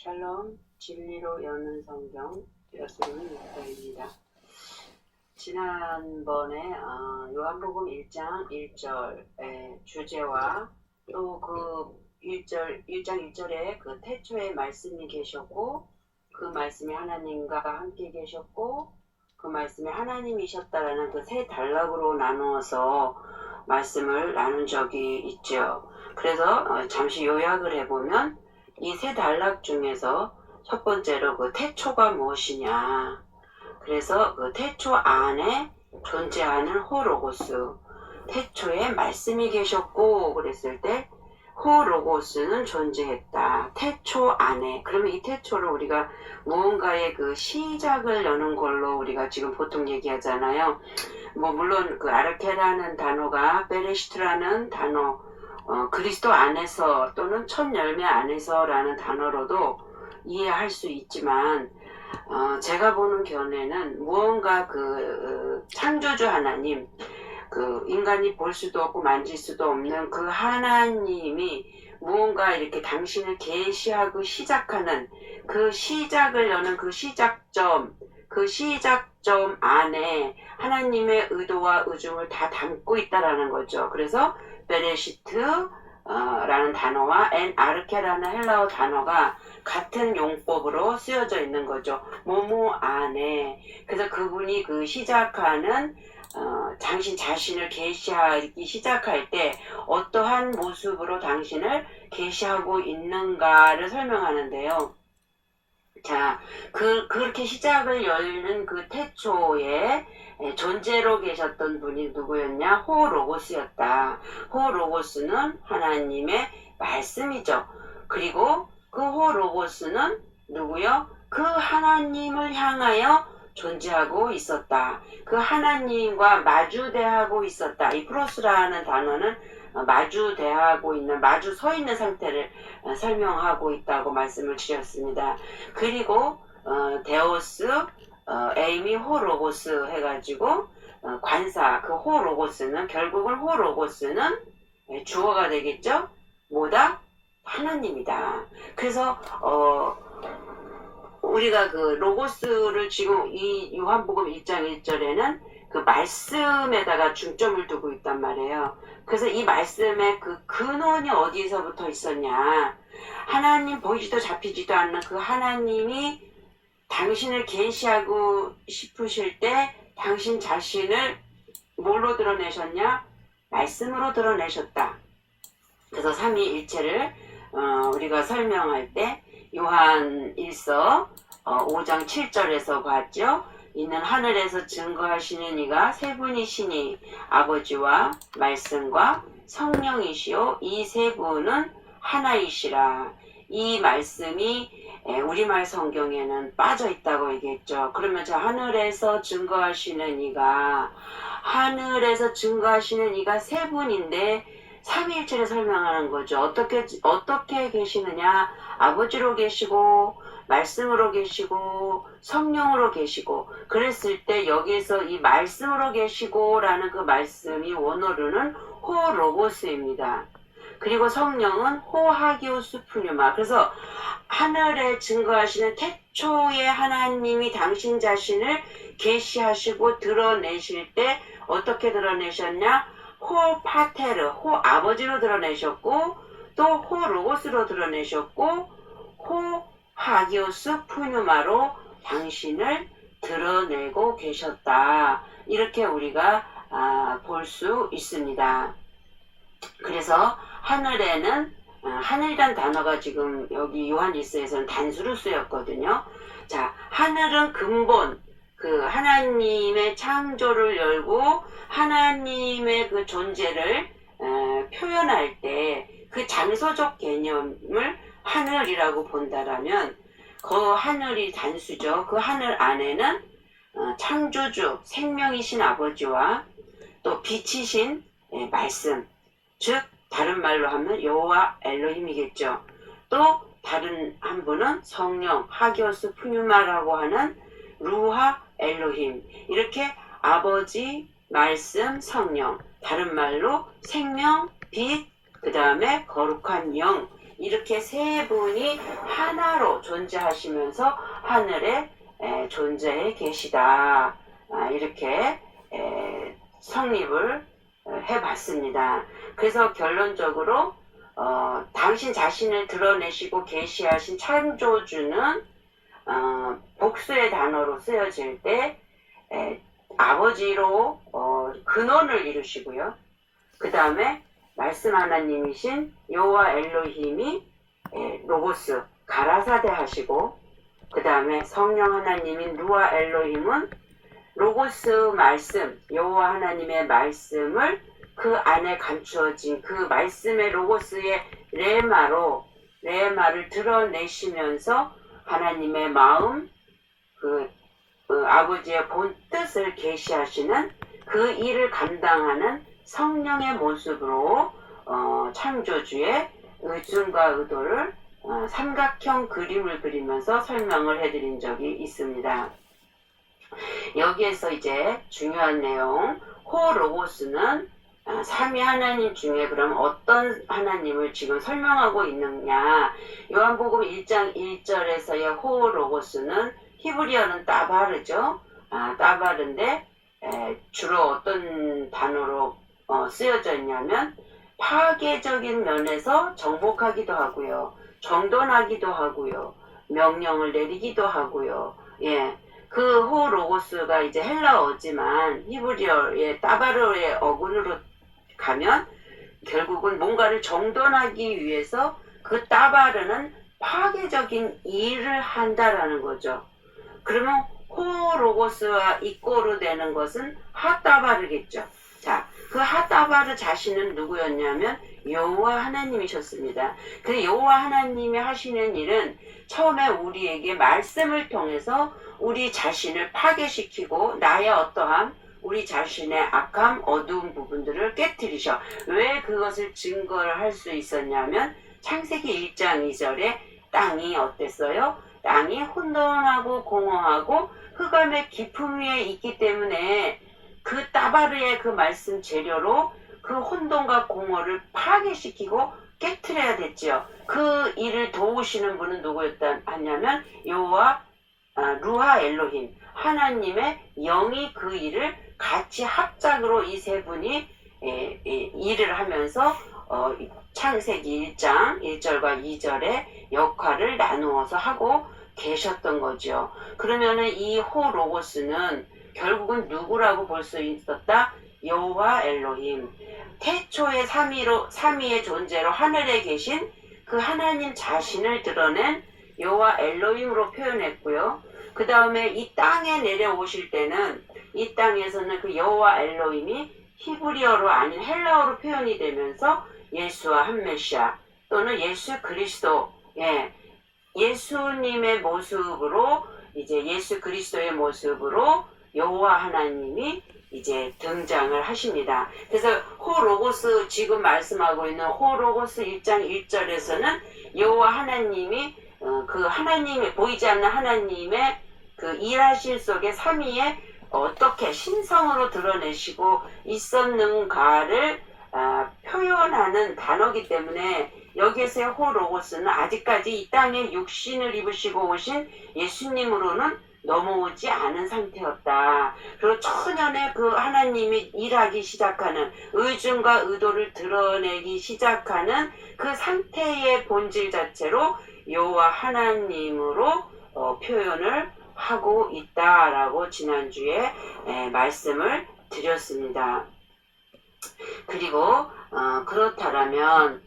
샬롬, 진리로 여는 성경, 여수님 목사입니다. 지난번에 요한복음 1장 1절의 주제와 또 그 1장 1절에 그 태초에 말씀이 계셨고 그 말씀이 하나님과 함께 계셨고 그 말씀이 하나님이셨다라는 그 세 단락으로 나누어서 말씀을 나눈 적이 있죠. 그래서 잠시 요약을 해보면 이 세 단락 중에서 첫 번째로 그 태초가 무엇이냐. 그래서 그 태초 안에 존재하는 호로고스, 태초에 말씀이 계셨고 그랬을 때 호로고스는 존재했다. 태초 안에. 그러면 이 태초를 우리가 무언가의 그 시작을 여는 걸로 우리가 지금 보통 얘기하잖아요. 물론 그 아르케라는 단어가 베레시트라는 단어, 그리스도 안에서 또는 첫 열매 안에서라는 단어로도 이해할 수 있지만 제가 보는 견해는 무언가 창조주 하나님, 그 인간이 볼 수도 없고 만질 수도 없는 그 하나님이 무언가 이렇게 당신을 계시하고 시작하는 그 시작을 여는 그 시작점 안에 하나님의 의도와 의중을 다 담고 있다라는 거죠. 그래서 베레시트 라는 단어와 아르케라는 헬라어 단어가 같은 용법으로 쓰여져 있는 거죠. 뭐뭐 안에. 그래서 그분이 그 시작하는 당신 자신을 계시하기 시작할 때 어떠한 모습으로 당신을 계시하고 있는가를 설명하는데요. 자, 그렇게 시작을 열는 그 태초에 존재로 계셨던 분이 누구였냐? 호로고스였다. 호로고스는 하나님의 말씀이죠. 그리고 그 호로고스는 누구요? 그 하나님을 향하여 존재하고 있었다. 그 하나님과 마주대하고 있었다. 이 프로스라는 단어는 마주대하고 있는, 마주 서 있는 상태를 설명하고 있다고 말씀을 드렸습니다. 그리고 데오스 에이미 호로고스 해가지고 관사, 그 호로고스는 결국은 호로고스는 주어가 되겠죠. 뭐다? 하나님이다. 그래서 우리가 그 로고스를 지금 이 요한복음 1장 1절에는 그 말씀에다가 중점을 두고 있단 말이에요. 그래서 이 말씀의 그 근원이 어디서부터 있었냐. 하나님 보이지도 잡히지도 않는 그 하나님이 당신을 계시하고 싶으실 때 당신 자신을 뭘로 드러내셨냐? 말씀으로 드러내셨다. 그래서 삼위일체를 우리가 설명할 때 요한 1서 5장 7절에서 봤죠. 이는 하늘에서 증거하시는 이가 세 분이시니 아버지와 말씀과 성령이시요 이 세 분은 하나이시라. 이 말씀이 우리말 성경에는 빠져 있다고 얘기했죠. 그러면 저 하늘에서 증거하시는 이가 세 분인데 삼위일체를 설명하는 거죠. 어떻게 계시느냐? 아버지로 계시고 말씀으로 계시고 성령으로 계시고. 그랬을 때 여기에서 이 말씀으로 계시고라는 그 말씀이 원어로는 호로고스입니다. 그리고 성령은 호하기오스 푸뉴마. 그래서 하늘에 증거하시는 태초의 하나님이 당신 자신을 계시하시고 드러내실 때 어떻게 드러내셨냐? 호 파테르, 호 아버지로 드러내셨고 또 호 로고스로 드러내셨고 호 하기오스 푸뉴마로 당신을 드러내고 계셨다. 이렇게 우리가 볼 수 있습니다. 그래서 하늘에는 하늘이란 단어가 지금 여기 요한일서에서는 단수로 쓰였거든요. 자, 하늘은 근본, 그 하나님의 창조를 열고 하나님의 그 존재를 표현할 때 그 장소적 개념을 하늘이라고 본다라면 그 하늘이 단수죠. 그 하늘 안에는 창조주, 생명이신 아버지와 또 빛이신 말씀, 즉 다른 말로 하면 여호와 엘로힘이겠죠. 또 다른 한 분은 성령, 하기오스 푸뉴마라고 하는 루하 엘로힘. 이렇게 아버지, 말씀, 성령, 다른 말로 생명, 빛, 그 다음에 거룩한 영, 이렇게 세 분이 하나로 존재하시면서 하늘에 존재해 계시다. 이렇게 성립을 해봤습니다. 그래서 결론적으로 당신 자신을 드러내시고 계시하신 창조주는 복수의 단어로 쓰여질 때 아버지로 근원을 이루시고요. 그 다음에 말씀 하나님이신 여호와 엘로힘이 로고스 가라사대 하시고, 그 다음에 성령 하나님인 루아 엘로힘은 로고스 말씀, 여호와 하나님의 말씀을 그 안에 감추어진 그 말씀의 로고스의 레마를 드러내시면서 하나님의 마음, 그 아버지의 본 뜻을 계시하시는 그 일을 감당하는 성령의 모습으로 창조주의 의중과 의도를 삼각형 그림을 그리면서 설명을 해드린 적이 있습니다. 여기에서 이제 중요한 내용, 호로고스는 삼위 하나님 중에 그럼 어떤 하나님을 지금 설명하고 있느냐. 요한복음 1장 1절에서의 호로고스는 히브리어는 따바르죠. 따바르인데 주로 어떤 단어로 쓰여져 있냐면 파괴적인 면에서 정복하기도 하고요. 정돈하기도 하고요. 명령을 내리기도 하고요. 그 호로고스가 이제 헬라어지만 히브리어의 따바르의 어근으로 가면 결국은 뭔가를 정돈하기 위해서 그 따바르는 파괴적인 일을 한다라는 거죠. 그러면 호로고스와 이꼬르 되는 것은 하따바르겠죠. 자, 그 하따바르 자신은 누구였냐면 여호와 하나님이셨습니다. 그 여호와 하나님이 하시는 일은 처음에 우리에게 말씀을 통해서 우리 자신을 파괴시키고 나의 어떠함, 우리 자신의 악함, 어두운 부분들을 깨뜨리셔. 왜 그것을 증거를 할 수 있었냐면 창세기 1장 2절에 땅이 어땠어요? 땅이 혼돈하고 공허하고 흑암의 깊음 위에 있기 때문에 그 따바르의 그 말씀 재료로 그 혼돈과 공허를 파괴시키고 깨트려야 됐지요. 그 일을 도우시는 분은 누구였다 하냐면 여호와 루아 엘로힘, 하나님의 영이 그 일을 같이 합작으로 이 세 분이 일을 하면서 창세기 1장 1절과 2절의 역할을 나누어서 하고 계셨던 거죠. 그러면은 이 호로고스는 결국은 누구라고 볼 수 있었다? 여호와 엘로힘, 태초의 삼위의 존재로 하늘에 계신 그 하나님 자신을 드러낸 여호와 엘로힘으로 표현했고요. 그 다음에 이 땅에 내려오실 때는 이 땅에서는 그 여호와 엘로힘이 히브리어로 아닌 헬라어로 표현이 되면서 예수와 한 메시아 또는 예수 그리스도, 예수님의 모습으로, 이제 예수 그리스도의 모습으로 여호와 하나님이 이제 등장을 하십니다. 그래서 호로고스, 지금 말씀하고 있는 호로고스 1장 1절에서는 여호와 하나님이 그 하나님의, 보이지 않는 하나님의 그 일하실 속에 삼위에 어떻게 신성으로 드러내시고 있었는가를 표현하는 단어이기 때문에 여기에서의 호로고스는 아직까지 이 땅에 육신을 입으시고 오신 예수님으로는 넘어오지 않은 상태였다. 그리고 천년에 그 하나님이 일하기 시작하는, 의중과 의도를 드러내기 시작하는 그 상태의 본질 자체로 여호와 하나님으로 표현을 하고 있다라고 지난주에 말씀을 드렸습니다. 그리고 그렇다라면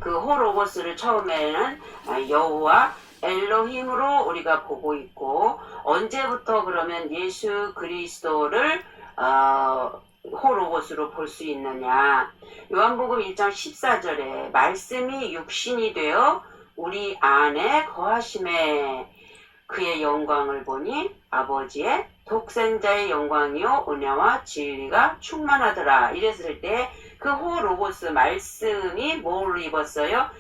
그 호로고스를 처음에는 여호와 엘로힘으로 우리가 보고 있고, 언제부터 그러면 예수 그리스도를 호로고스로 볼 수 있느냐. 요한복음 1장 14절에 말씀이 육신이 되어 우리 안에 거하심에 그의 영광을 보니 아버지의 독생자의 영광이요 은혜와 진리가 충만하더라. 이랬을 때 그 호로고스 말씀이 뭘 입었어요?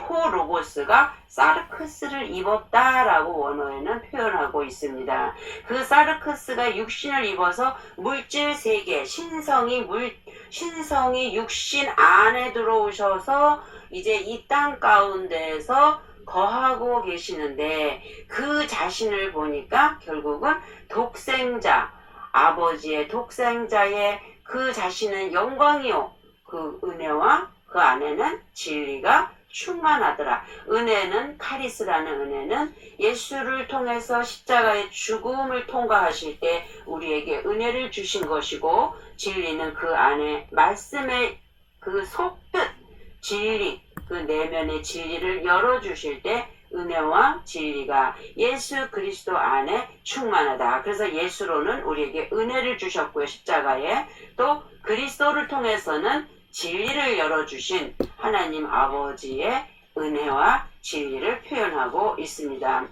호로고스가 사르크스를 입었다라고 원어에는 표현하고 있습니다. 그 사르크스가 육신을 입어서 물질 세계, 신성이 신성이 육신 안에 들어오셔서 이제 이 땅 가운데에서 거하고 계시는데 그 자신을 보니까 결국은 독생자, 아버지의 독생자의 그 자신은 영광이요. 그 은혜와 그 안에는 진리가 충만하더라. 은혜는 카리스라는 은혜는 예수를 통해서 십자가의 죽음을 통과하실 때 우리에게 은혜를 주신 것이고, 진리는 그 안에 말씀의 그 속뜻 진리, 그 내면의 진리를 열어주실 때 은혜와 진리가 예수 그리스도 안에 충만하다. 그래서 예수로는 우리에게 은혜를 주셨고요. 십자가에 또 그리스도를 통해서는 진리를 열어주신 하나님 아버지의 은혜와 진리를 표현하고 있습니다.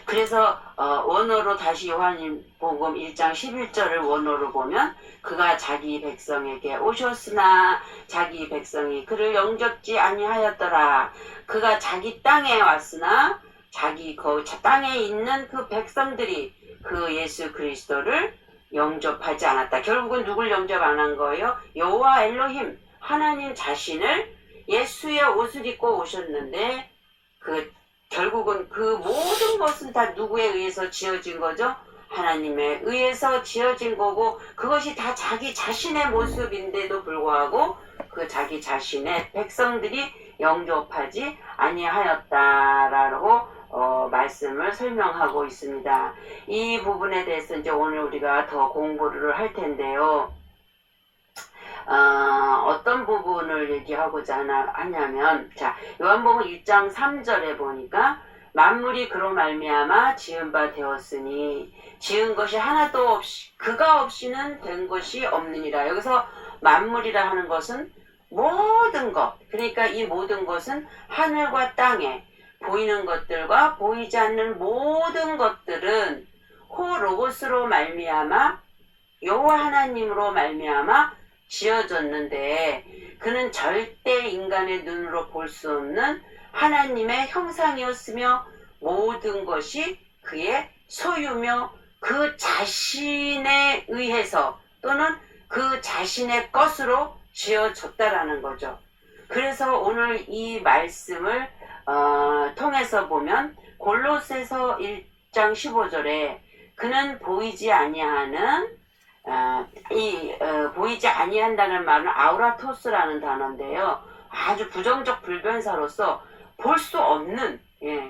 그래서 원어로 다시 요한복음 1장 11절을 원어로 보면 그가 자기 백성에게 오셨으나 자기 백성이 그를 영접지 아니하였더라. 그가 자기 땅에 왔으나 자기 그 땅에 있는 그 백성들이 그 예수 그리스도를 영접하지 않았다. 결국은 누굴 영접 안 한 거예요? 여호와 엘로힘 하나님 자신을 예수의 옷을 입고 오셨는데 결국은 그 모든 것은 다 누구에 의해서 지어진 거죠? 하나님에 의해서 지어진 거고, 그것이 다 자기 자신의 모습인데도 불구하고 그 자기 자신의 백성들이 영접하지 아니하였다라고 말씀을 설명하고 있습니다. 이 부분에 대해서 이제 오늘 우리가 더 공부를 할 텐데요. 어떤 부분을 얘기하고자 하냐면, 자, 요한복음 1장 3절에 보니까 만물이 그로 말미암아 지은 바 되었으니 지은 것이 하나도 없이 그가 없이는 된 것이 없느니라. 여기서 만물이라 하는 것은 모든 것, 그러니까 이 모든 것은 하늘과 땅에 보이는 것들과 보이지 않는 모든 것들은 호 로고스로 말미암아 여호와 하나님으로 말미암아 지어졌는데, 그는 절대 인간의 눈으로 볼 수 없는 하나님의 형상이었으며 모든 것이 그의 소유며 그 자신에 의해서 또는 그 자신의 것으로 지어졌다라는 거죠. 그래서 오늘 이 말씀을 통해서 보면 골로새서 1장 15절에 그는 보이지 아니하는 보이지 아니한다는 말은 아우라토스라는 단어인데요. 아주 부정적 불변사로서 볼 수 없는,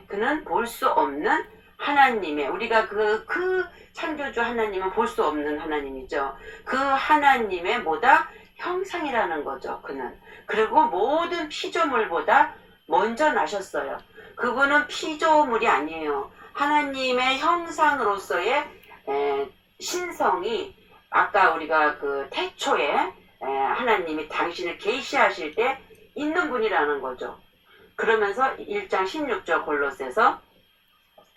그는 볼 수 없는 하나님의, 우리가 그 창조주 하나님은 볼 수 없는 하나님이죠. 그 하나님의 뭐다? 형상이라는 거죠. 그는. 그리고 모든 피조물보다 먼저 나셨어요. 그분은 피조물이 아니에요. 하나님의 형상으로서의 신성이 아까 우리가 그 태초에 하나님이 당신을 계시하실 때 있는 분이라는 거죠. 그러면서 1장 16절 골로새서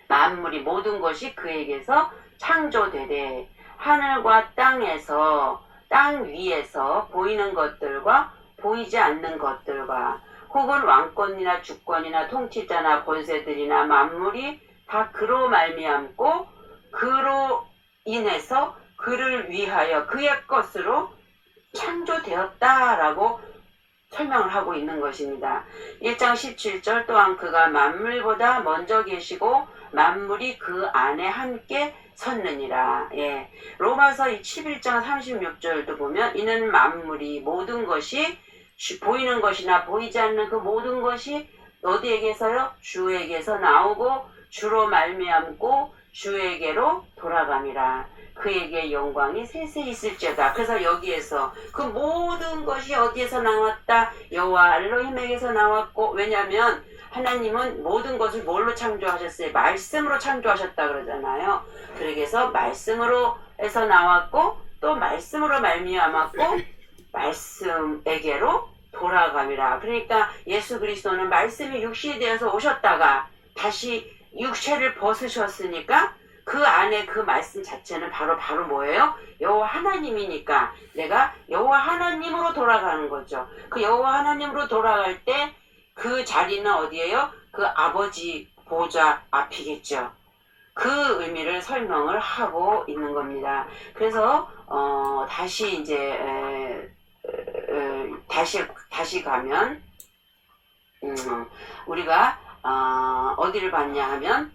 만물이 모든 것이 그에게서 창조되되 하늘과 땅에서 땅 위에서 보이는 것들과 보이지 않는 것들과 혹은 왕권이나 주권이나 통치자나 권세들이나 만물이 다 그로 말미암고 그로 인해서 그를 위하여 그의 것으로 창조되었다라고 설명을 하고 있는 것입니다. 1장 17절 또한 그가 만물보다 먼저 계시고 만물이 그 안에 함께 섰느니라. 로마서 11장 36절도 보면 이는 만물이 모든 것이 보이는 것이나 보이지 않는 그 모든 것이 어디에게서요? 주에게서 나오고 주로 말미암고 주에게로 돌아감이라. 그에게 영광이 세세 있을지어다. 그래서 여기에서 그 모든 것이 어디에서 나왔다? 여호와 엘로힘에게서 나왔고, 왜냐하면 하나님은 모든 것을 뭘로 창조하셨어요? 말씀으로 창조하셨다 그러잖아요. 그래서 말씀으로 해서 나왔고 또 말씀으로 말미암았고 말씀에게로 돌아감이라. 그러니까 예수 그리스도는 말씀이 육신이 되어서 오셨다가 다시 육체를 벗으셨으니까 그 안에 그 말씀 자체는 바로 뭐예요? 여호와 하나님이니까 내가 여호와 하나님으로 돌아가는 거죠. 그 여호와 하나님으로 돌아갈 때 그 자리는 어디예요? 그 아버지 보좌 앞이겠죠. 그 의미를 설명을 하고 있는 겁니다. 그래서 다시 이제 다시 가면 우리가 어디를 봤냐 하면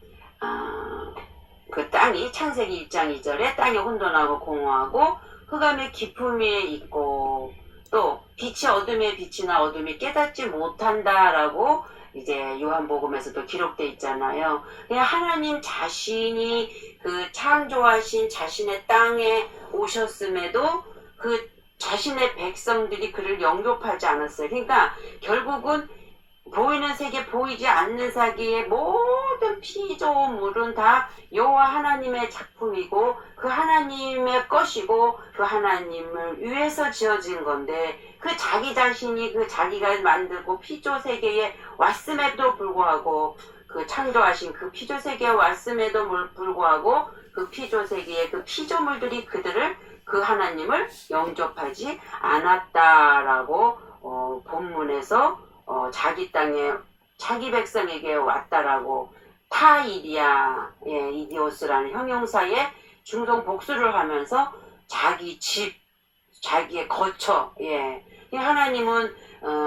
그 땅이 창세기 1장 2절에 땅이 혼돈하고 공허하고 흑암의 깊음에 있고 또 빛이 어둠의 빛이나 어둠이 깨닫지 못한다라고 이제 요한복음에서도 기록돼 있잖아요. 그냥 하나님 자신이 그 창조하신 자신의 땅에 오셨음에도 그 자신의 백성들이 그를 영접하지 않았어요. 그러니까 결국은 보이는 세계, 보이지 않는 세계의 모든 피조물은 다 여호와 하나님의 작품이고 그 하나님의 것이고 그 하나님을 위해서 지어진 건데 그 자기 자신이 그 자기가 만들고 피조 세계에 왔음에도 불구하고 그 창조하신 그 피조 세계에 왔음에도 불구하고 그 피조 세계의 그 피조물들이 그들을 그 하나님을 영접하지 않았다라고 본문에서 자기 땅에 자기 백성에게 왔다라고 타이디아 이디오스라는 형용사에 중성 복수를 하면서 자기 집 자기의 거처 하나님은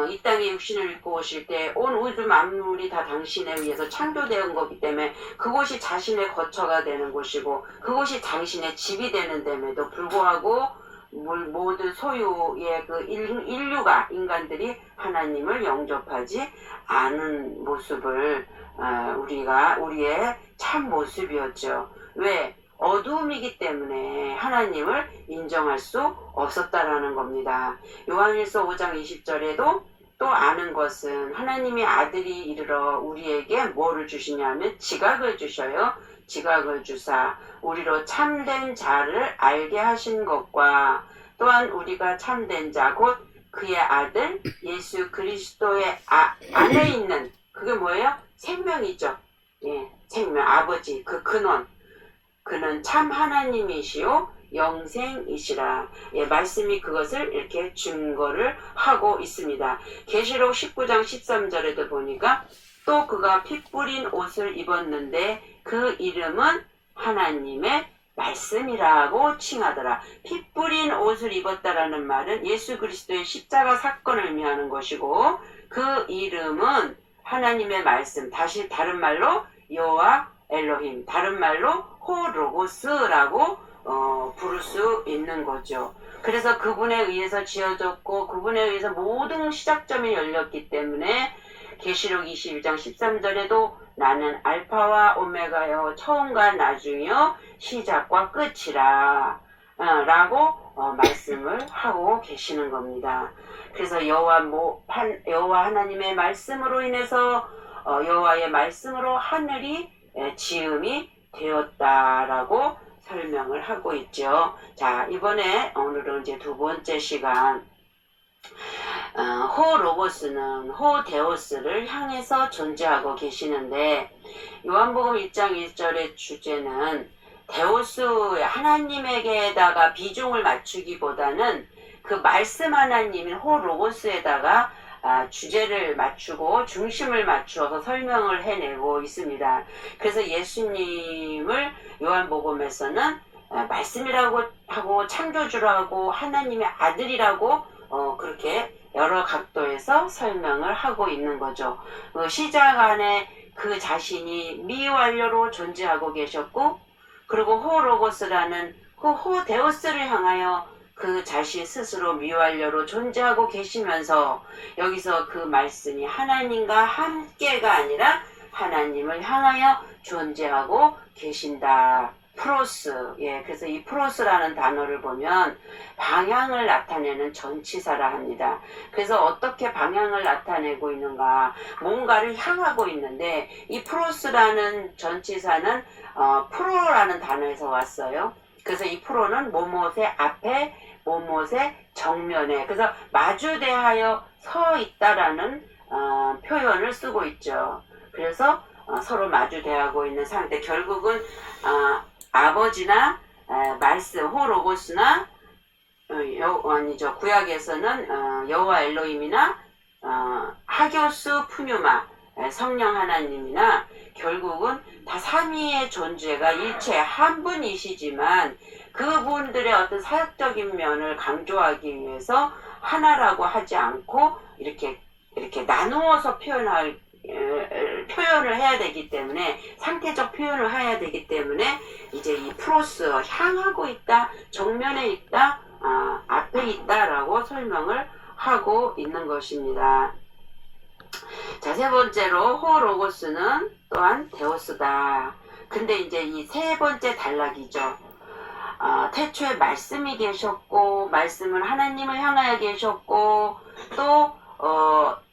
이 땅에 육신을 입고 오실 때 온 우주 만물이 다 당신에 의해서 창조되은 거기 때문에 그곳이 자신의 거처가 되는 곳이고 그곳이 당신의 집이 되는 데에도 불구하고 모든 소유의 그 인간들이 하나님을 영접하지 않은 모습을 우리의 참 모습이었죠. 왜? 어두움이기 때문에 하나님을 인정할 수 없었다라는 겁니다. 요한일서 5장 20절에도 또 아는 것은 하나님의 아들이 이르러 우리에게 뭐를 주시냐면 지각을 주셔요. 지각을 주사 우리로 참된 자를 알게 하신 것과 또한 우리가 참된 자 곧 그의 아들 예수 그리스도의 안에 있는 그게 뭐예요? 생명이죠. 생명 아버지 그 근원 그는 참 하나님이시요 영생이시라. 말씀이 그것을 이렇게 증거를 하고 있습니다. 계시록 19장 13절에도 보니까 또 그가 피 뿌린 옷을 입었는데 그 이름은 하나님의 말씀이라고 칭하더라. 피 뿌린 옷을 입었다라는 말은 예수 그리스도의 십자가 사건을 의미하는 것이고 그 이름은 하나님의 말씀, 다른 말로 여호와 엘로힘, 다른 말로 호로고스라고 부를 수 있는 거죠. 그래서 그분에 의해서 지어졌고 그분에 의해서 모든 시작점이 열렸기 때문에 계시록 21장 13절에도 나는 알파와 오메가요 처음과 나중이요 시작과 끝이라 라고 말씀을 하고 계시는 겁니다. 그래서 여호와 하나님의 말씀으로 인해서 여호와의 말씀으로 하늘이 지음이 되었다라고 설명을 하고 있죠. 자, 이번에 오늘은 이제 두 번째 시간 호로고스는 호데오스를 향해서 존재하고 계시는데 요한복음 1장 1절의 주제는 데오스 하나님에게다가 비중을 맞추기보다는 그 말씀 하나님인 호로고스에다가 주제를 맞추고 중심을 맞추어서 설명을 해내고 있습니다. 그래서 예수님을 요한복음에서는 말씀이라고 하고 창조주라고 하나님의 아들이라고 그렇게 여러 각도에서 설명을 하고 있는 거죠. 시작 안에 그 자신이 미완료로 존재하고 계셨고 그리고 호로고스라는 그 호데오스를 향하여 그 자신 스스로 미완료로 존재하고 계시면서 여기서 그 말씀이 하나님과 함께가 아니라 하나님을 향하여 존재하고 계신다. 프로스. 그래서 이 프로스라는 단어를 보면 방향을 나타내는 전치사라 합니다. 그래서 어떻게 방향을 나타내고 있는가? 뭔가를 향하고 있는데 이 프로스라는 전치사는 프로라는 단어에서 왔어요. 그래서 이 프로는 뭐뭇의 앞에 뭐뭇의 정면에 그래서 마주대하여 서 있다라는 표현을 쓰고 있죠. 그래서 서로 마주대하고 있는 상태 결국은 아버지나 말씀 호로고스나 아니죠 구약에서는 여호와 엘로힘이나 하교스 푸뉴마 성령 하나님이나 결국은 다 삼위의 존재가 일체 한 분이시지만 그분들의 어떤 사역적인 면을 강조하기 위해서 하나라고 하지 않고 이렇게 나누어서 표현을 해야 되기 때문에, 상태적 표현을 해야 되기 때문에 이제 이 프로스, 향하고 있다, 정면에 있다, 앞에 있다라고 설명을 하고 있는 것입니다. 자, 세 번째로 호로고스는 또한 데오스다. 근데 이제 이 세 번째 단락이죠. 태초에 말씀이 계셨고, 말씀은 하나님을 향하여 계셨고, 또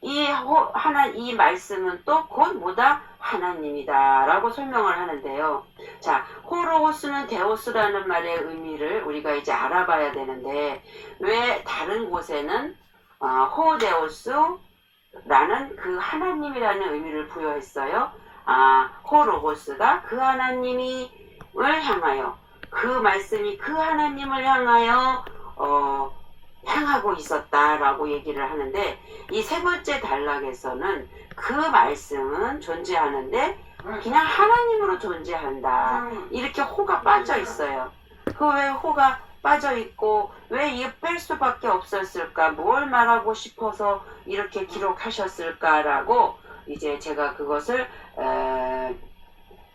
이 말씀은 또 곧 뭐다? 하나님이다 라고 설명을 하는데요. 자, 호로고스는 데오스라는 말의 의미를 우리가 이제 알아봐야 되는데, 왜 다른 곳에는 호데오스라는 그 하나님이라는 의미를 부여했어요? 호로고스가 그 하나님을 향하여, 그 말씀이 그 하나님을 향하여 향하고 있었다라고 얘기를 하는데, 이 세 번째 단락에서는 그 말씀은 존재하는데 그냥 하나님으로 존재한다, 이렇게 호가 빠져 있어요. 그 왜 호가 빠져 있고 왜 이거 뺄 수밖에 없었을까, 뭘 말하고 싶어서 이렇게 기록하셨을까라고 이제 제가 그것을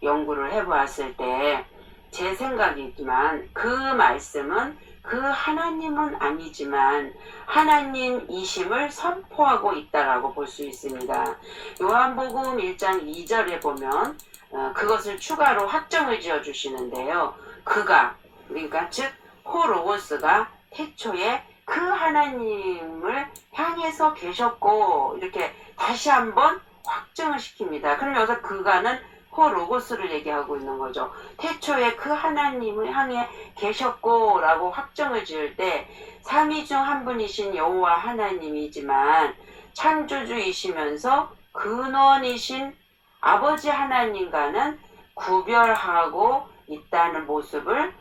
연구를 해보았을 때 제 생각이지만, 그 말씀은 그 하나님은 아니지만 하나님이심을 선포하고 있다라고 볼 수 있습니다. 요한복음 1장 2절에 보면 그것을 추가로 확정을 지어 주시는데요. 그가, 그러니까 즉 호로고스가 태초에 그 하나님을 향해서 계셨고, 이렇게 다시 한번 확정을 시킵니다. 그럼 여기서 그가는 호로고스를 얘기하고 있는 거죠. 태초에 그 하나님을 향해 계셨고 라고 확정을 지을 때, 삼위 중 한 분이신 여호와 하나님이지만 창조주이시면서 근원이신 아버지 하나님과는 구별하고 있다는 모습을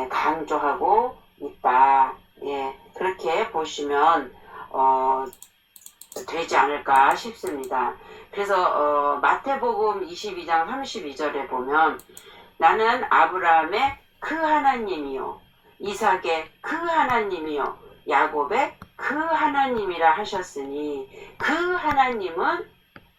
강조하고 있다. 예, 그렇게 보시면 되지 않을까 싶습니다. 그래서 마태복음 22장 32절에 보면, 나는 아브라함의 그 하나님이요, 이삭의 그 하나님이요, 야곱의 그 하나님이라 하셨으니, 그 하나님은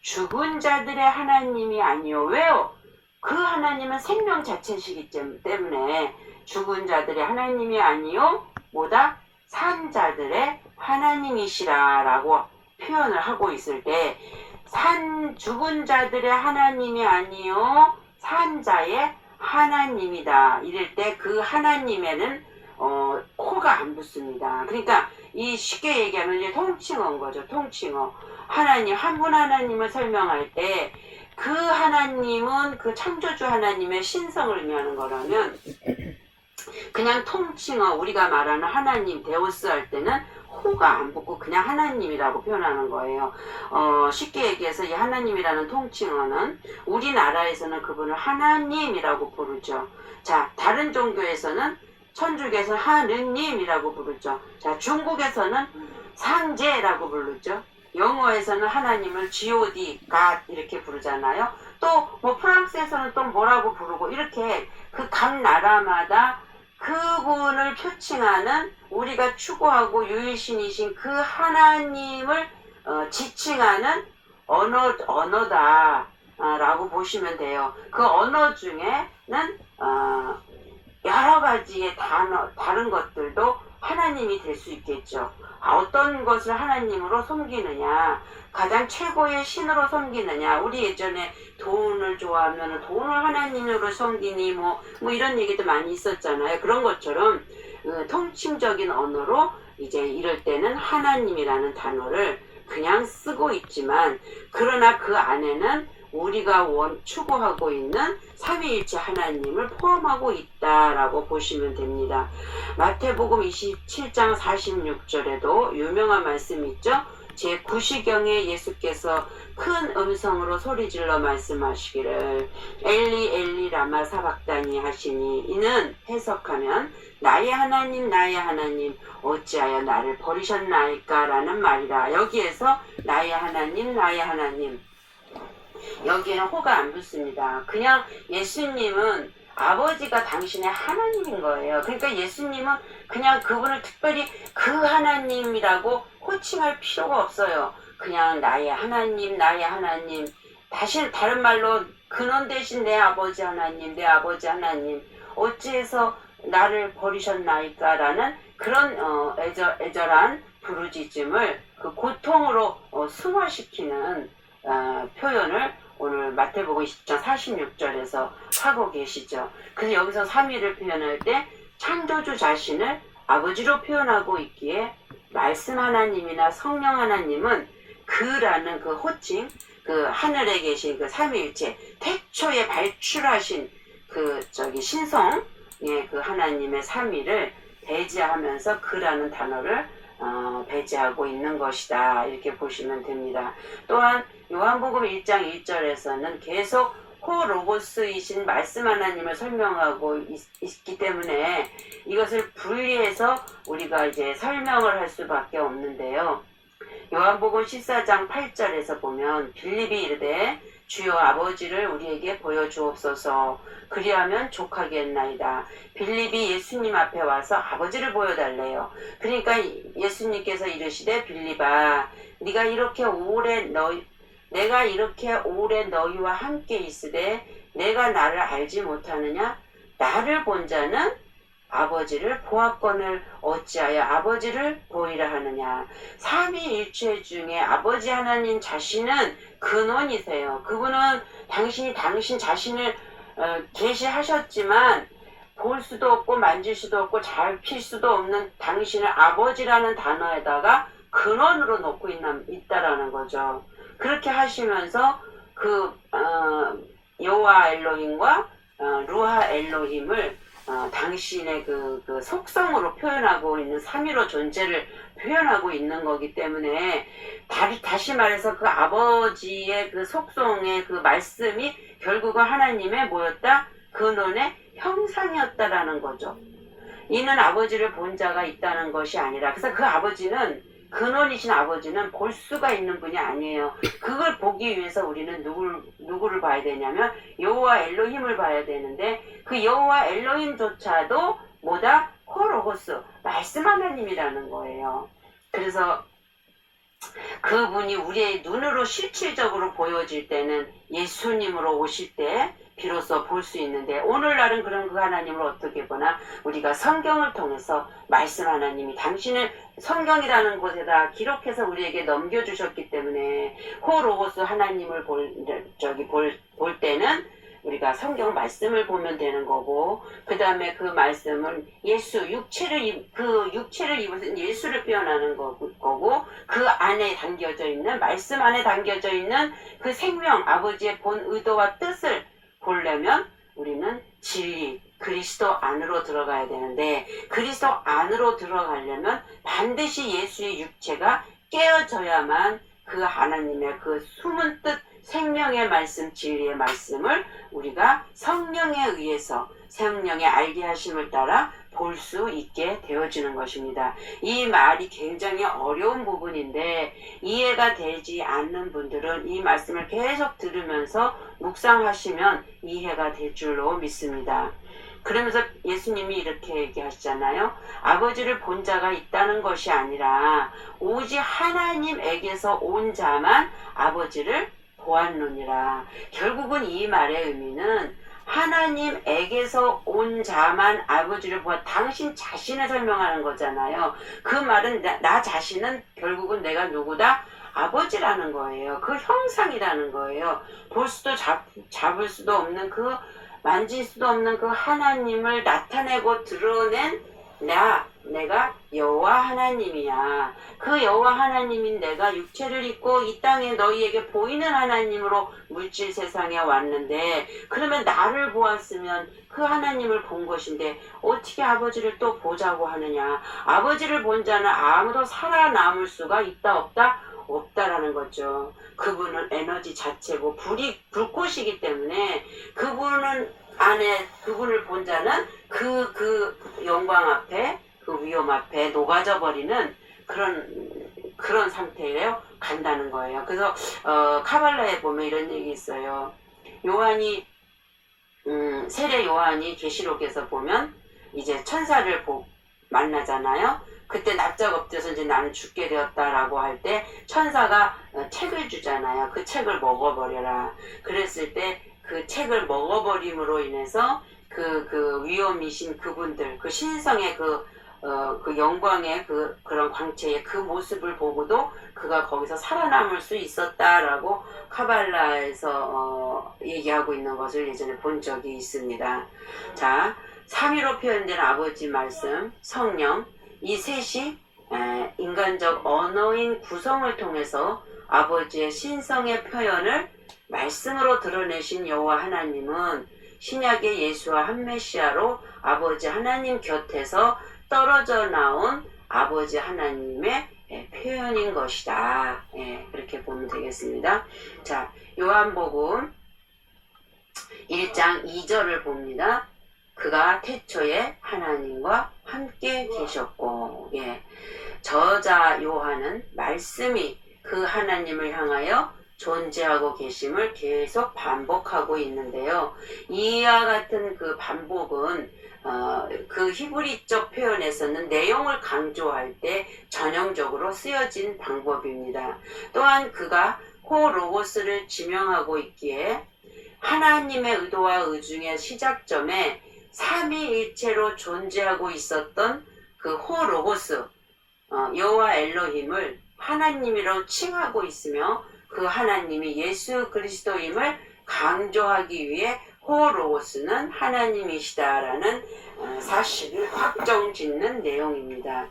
죽은 자들의 하나님이 아니요. 왜요? 그 하나님은 생명 자체시기 때문에 죽은 자들의 하나님이 아니요, 뭐다? 산 자들의 하나님이시라 라고 표현을 하고 있을 때, 죽은 자들의 하나님이 아니요 산 자의 하나님이다 이럴 때 그 하나님에는 코가 안 붙습니다. 그러니까 이 쉽게 얘기하면 이제 통칭어인 거죠. 통칭어. 하나님, 한 분 하나님을 설명할 때 그 하나님은 그 창조주 하나님의 신성을 의미하는 거라면, 그냥 통칭어, 우리가 말하는 하나님, 데오스 할 때는 호가 안 붙고 그냥 하나님이라고 표현하는 거예요. 쉽게 얘기해서 이 하나님이라는 통칭어는 우리나라에서는 그분을 하나님이라고 부르죠. 자, 다른 종교에서는, 천주교에서는 하느님이라고 부르죠. 자, 중국에서는 상제라고 부르죠. 영어에서는 하나님을 God, God 이렇게 부르잖아요. 또 뭐 프랑스에서는 또 뭐라고 부르고, 이렇게 그 각 나라마다 그분을 표칭하는, 우리가 추구하고 유일신이신 그 하나님을 지칭하는 언어다 라고 보시면 돼요. 그 언어 중에는 여러 가지의 단어, 다른 것들도 하나님이 될 수 있겠죠. 어떤 것을 하나님으로 섬기느냐, 가장 최고의 신으로 섬기느냐, 우리 예전에 돈을 좋아하면 돈을 하나님으로 섬기니 뭐 이런 얘기도 많이 있었잖아요. 그런 것처럼 통칭적인 언어로 이제 이럴 때는 하나님이라는 단어를 그냥 쓰고 있지만, 그러나 그 안에는 우리가 추구하고 있는 삼위일체 하나님을 포함하고 있다라고 보시면 됩니다. 마태복음 27장 46절에도 유명한 말씀이 있죠. 제9시경에 예수께서 큰 음성으로 소리질러 말씀하시기를 엘리 엘리 라마 사박다니 하시니, 이는 해석하면 나의 하나님 나의 하나님 어찌하여 나를 버리셨나이까 라는 말이라. 여기에서 나의 하나님 나의 하나님, 여기에는 호가 안 붙습니다. 그냥 예수님은 아버지가 당신의 하나님인 거예요. 그러니까 예수님은 그냥 그분을 특별히 그 하나님이라고 호칭할 필요가 없어요. 그냥 나의 하나님, 나의 하나님. 다른 말로 근원 대신 내 아버지 하나님, 내 아버지 하나님. 어찌해서 나를 버리셨나이까? 라는 그런 애절한 부르짖음을 그 고통으로 승화시키는 표현을 오늘 마태복음 20장 46절에서 하고 계시죠. 그래서 여기서 삼위를 표현할 때 창조주 자신을 아버지로 표현하고 있기에 말씀 하나님이나 성령 하나님은 그라는 그 호칭, 그 하늘에 계신 그 삼위일체 태초에 발출하신 그 신성, 그 하나님의 삼위를 배제하면서 그라는 단어를 배제하고 있는 것이다. 이렇게 보시면 됩니다. 또한 요한복음 1장 1절에서는 계속 호로고스이신 말씀 하나님을 설명하고 있기 때문에 이것을 분리해서 우리가 이제 설명을 할 수밖에 없는데요. 요한복음 14장 8절에서 보면 빌립이 이르되 주여 아버지를 우리에게 보여주옵소서 그리하면 족하겠나이다. 빌립이 예수님 앞에 와서 아버지를 보여달래요. 그러니까 예수님께서 이르시되 빌립아 내가 이렇게 오래 너희와 함께 있으되 내가 나를 알지 못하느냐? 나를 본 자는 아버지를 보았거늘 어찌하여 아버지를 보이라 하느냐. 삼위일체 중에 아버지 하나님 자신은 근원이세요. 그분은 당신 자신을 계시하셨지만 볼 수도 없고 만질 수도 없고 잘 필 수도 없는 당신을 아버지라는 단어에다가 근원으로 놓고 있다라는 거죠. 그렇게 하시면서 여호와 엘로힘과 루하 엘로힘을 당신의 그 속성으로 표현하고 있는 삼위로 존재를 표현하고 있는 거기 때문에 다시 말해서 그 아버지의 그 속성의 그 말씀이 결국은 하나님의 뭐였다? 근원의 형상이었다라는 거죠. 이는 아버지를 본 자가 있다는 것이 아니라 그래서 그 아버지는 근원이신 아버지는 볼 수가 있는 분이 아니에요. 그걸 보기 위해서 우리는 누구를 봐야 되냐면 여호와 엘로힘을 봐야 되는데 그 여호와 엘로힘조차도 뭐다? 호로고스 말씀 하나님이라는 거예요. 그래서 그분이 우리의 눈으로 실질적으로 보여질 때는 예수님으로 오실 때 비로소 볼 수 있는데 오늘날은 그런 그 하나님을 어떻게 보나 우리가 성경을 통해서 말씀 하나님이 당신을 성경이라는 곳에다 기록해서 우리에게 넘겨주셨기 때문에 호로고스 하나님을 볼 때는 우리가 성경 말씀을 보면 되는 거고 그 다음에 그 말씀은 육체를 입으신 예수를 표현하는 거고 그 안에 담겨져 있는 말씀 안에 담겨져 있는 그 생명 아버지의 본 의도와 뜻을 보려면 우리는 진리 그리스도 안으로 들어가야 되는데 그리스도 안으로 들어가려면 반드시 예수의 육체가 깨어져야만 그 하나님의 그 숨은 뜻 생명의 말씀 진리의 말씀을 우리가 성령에 의해서 성령의 알게 하심을 따라 볼 수 있게 되어지는 것입니다. 이 말이 굉장히 어려운 부분인데 이해가 되지 않는 분들은 이 말씀을 계속 들으면서 묵상하시면 이해가 될 줄로 믿습니다. 그러면서 예수님이 이렇게 얘기하시잖아요. 아버지를 본 자가 있다는 것이 아니라 오직 하나님에게서 온 자만 아버지를 보았느니라. 결국은 이 말의 의미는 하나님에게서 온 자만 아버지를 보아 당신 자신을 설명하는 거잖아요. 그 말은 나 자신은 결국은 내가 누구다? 아버지라는 거예요. 그 형상이라는 거예요. 볼 수도 잡을 수도 없는 그 만질 수도 없는 그 하나님을 나타내고 드러낸 내가 여호와 하나님이야. 그 여호와 하나님인 내가 육체를 입고 이 땅에 너희에게 보이는 하나님으로 물질 세상에 왔는데 그러면 나를 보았으면 그 하나님을 본 것인데 어떻게 아버지를 또 보자고 하느냐. 아버지를 본 자는 아무도 살아남을 수가 있다 없다? 없다라는 거죠. 그분은 에너지 자체고 불꽃이기 때문에 그분을 본 자는 그 영광 앞에 그 위험 앞에 녹아져 버리는 그런 상태예요. 간다는 거예요. 그래서 카발라에 보면 이런 얘기 있어요. 요한이 세례 요한이 계시록에서 보면 이제 천사를 만나잖아요. 그때 납작 엎드려서 이제 나는 죽게 되었다라고 할 때 천사가 책을 주잖아요. 그 책을 먹어버려라. 그랬을 때 그 책을 먹어버림으로 인해서 그 위엄이신 그분들, 그 신성의 그 영광의 그런 광채의 그 모습을 보고도 그가 거기서 살아남을 수 있었다라고 카발라에서 얘기하고 있는 것을 예전에 본 적이 있습니다. 자, 3위로 표현된 아버지 말씀, 성령, 이 셋이 인간적 언어인 구성을 통해서 아버지의 신성의 표현을 말씀으로 드러내신 여호와 하나님은 신약의 예수와 한 메시아로 아버지 하나님 곁에서 떨어져 나온 아버지 하나님의 표현인 것이다. 그렇게 보면 되겠습니다. 자, 요한복음 1장 2절을 봅니다. 그가 태초에 하나님과 함께 계셨고, 저자 요한은 말씀이 그 하나님을 향하여 존재하고 계심을 계속 반복하고 있는데요. 이와 같은 그 반복은 그 히브리적 표현에서는 내용을 강조할 때 전형적으로 쓰여진 방법입니다. 또한 그가 호로고스를 지명하고 있기에 하나님의 의도와 의중의 시작점에 삼위일체로 존재하고 있었던 그 호로고스, 여호와 엘로힘을 하나님이라고 칭하고 있으며 그 하나님이 예수 그리스도임을 강조하기 위해 호로고스는 하나님이시다라는 사실을 확정짓는 내용입니다.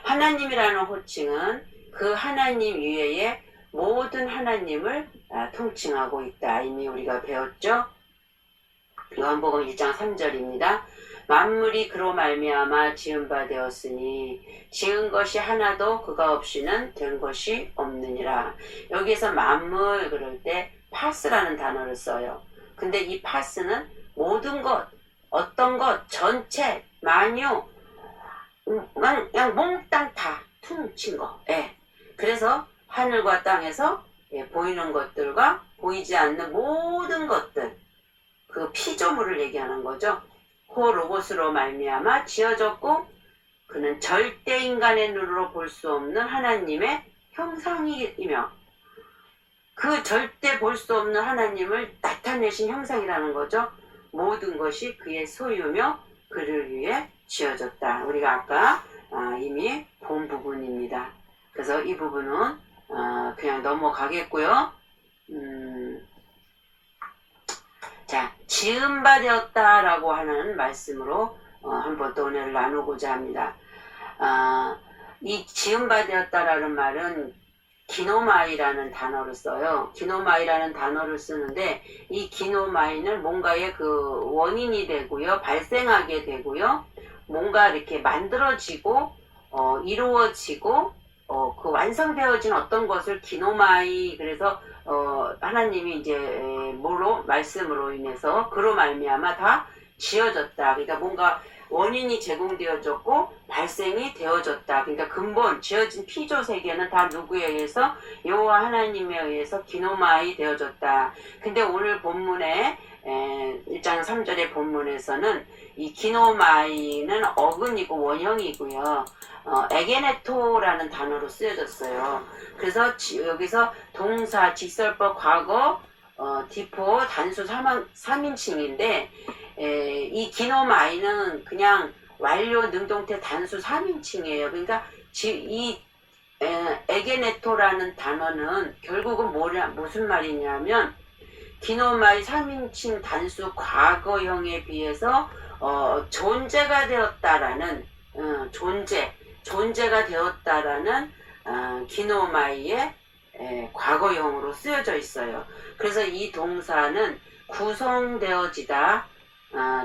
하나님이라는 호칭은 그 하나님 이외의 모든 하나님을 통칭하고 있다. 이미 우리가 배웠죠? 요한복음 1장 3절입니다. 만물이 그로 말미암아 지은 바 되었으니 지은 것이 하나도 그가 없이는 된 것이 없느니라. 여기에서 만물 그럴 때 파스라는 단어를 써요. 근데 이 파스는 모든 것, 어떤 것, 전체, 만유, 그냥 몽땅 다 퉁친 거. 그래서 하늘과 땅에서 보이는 것들과 보이지 않는 모든 것들, 그 피조물을 얘기하는 거죠. 호로고스로 말미암아 지어졌고 그는 절대 인간의 눈으로 볼 수 없는 하나님의 형상이며 그 절대 볼 수 없는 하나님을 나타내신 형상이라는 거죠. 모든 것이 그의 소유며 그를 위해 지어졌다. 우리가 아까 이미 본 부분입니다. 그래서 이 부분은 그냥 넘어가겠고요. 자, 지은 바 되었다라고 하는 말씀으로 한번 또 오늘 나누고자 합니다. 이 지은 바 되었다라는 말은 기노마이라는 단어를 써요. 기노마이라는 단어를 쓰는데 이 기노마이는 뭔가의 그 원인이 되고요. 발생하게 되고요. 뭔가 이렇게 만들어지고 이루어지고 그 완성되어진 어떤 것을 기노마이 그래서 하나님이 이제 말씀으로 인해서 그로 말미암아 다 지어졌다. 그러니까 뭔가 원인이 제공되어졌고 발생이 되어졌다. 그러니까 근본 지어진 피조 세계는 다 누구에 의해서 여호와 하나님에 의해서 기노마이 되어졌다. 근데 오늘 본문에 1장 3절의 본문에서는 이 기노마이는 어근이고 원형이고요. 에게네토라는 단어로 쓰여졌어요. 그래서 여기서 동사, 직설법, 과거, 디포, 단수 3인칭인데 이 기노마이는 그냥 완료, 능동태, 단수 3인칭이에요. 그러니까 이 에게네토라는 단어는 결국은 무슨 말이냐면 기노마이 3인칭 단수 과거형에 비해서 존재가 되었다라는 존재가 되었다라는 기노마이의 과거형으로 쓰여져 있어요. 그래서 이 동사는 구성되어지다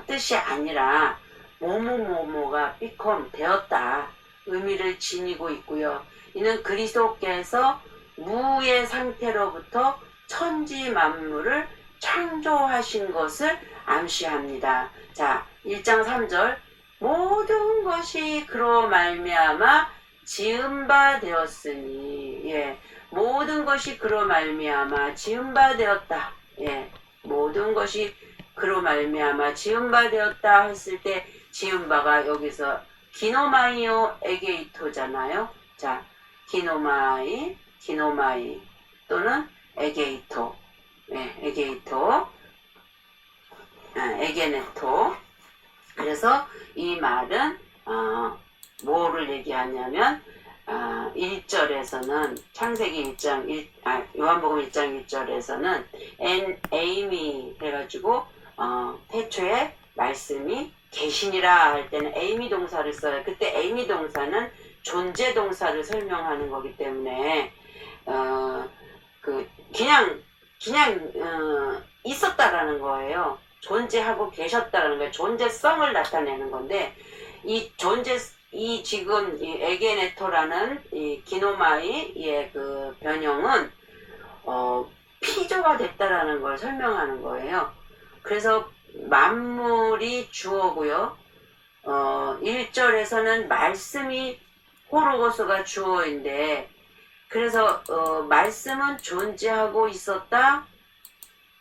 뜻이 아니라 뭐뭐뭐뭐가 become 되었다 의미를 지니고 있고요. 이는 그리스도께서 무의 상태로부터 천지 만물을 창조하신 것을 암시합니다. 자, 1장 3절 모든 것이 그로 말미암아 지은 바 되었으니 모든 것이 그로 말미암아 지은 바 되었다. 모든 것이 그로 말미암아 지음바 되었다 했을 때 지음바가 여기서 기노마이오 에게이토잖아요. 자, 기노마이 또는 에게이토, 에게이토, 에게네토. 그래서 이 말은 뭐를 얘기하냐면 1절에서는 창세기 1장 요한복음 1장 1절에서는 에이미 해가지고 태초에 말씀이 계시니라 할 때는 에이미 동사를 써요. 그때 에이미 동사는 존재 동사를 설명하는 거기 때문에 그냥 있었다라는 거예요. 존재하고 계셨다라는 거예요. 존재성을 나타내는 건데 이 지금 이 에게네토라는 이 기노마이의 그 변형은 피조가 됐다라는 걸 설명하는 거예요. 그래서 만물이 주어고요. 1절에서는 말씀이 호로고스가 주어인데 그래서 말씀은 존재하고 있었다.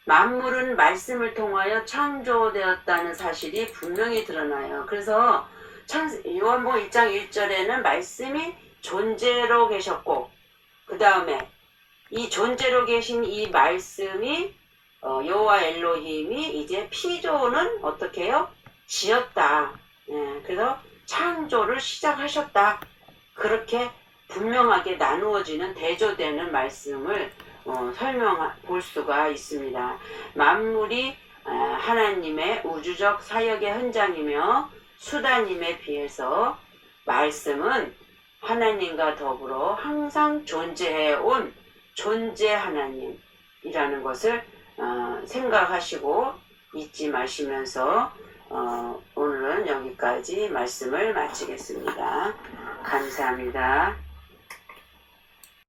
만물은 말씀을 통하여 창조되었다는 사실이 분명히 드러나요. 그래서 요한복음 1장 1절에는 말씀이 존재로 계셨고 그 다음에 이 존재로 계신 이 말씀이 여호와 엘로힘이 이제 피조는 어떻게 해요? 지었다. 그래서 창조를 시작하셨다. 그렇게 분명하게 나누어지는 대조되는 말씀을 볼 수가 있습니다. 만물이 하나님의 우주적 사역의 현장이며 수단임에 비해서 말씀은 하나님과 더불어 항상 존재해온 존재 하나님이라는 것을 생각하시고 잊지 마시면서 오늘은 여기까지 말씀을 마치겠습니다. 감사합니다.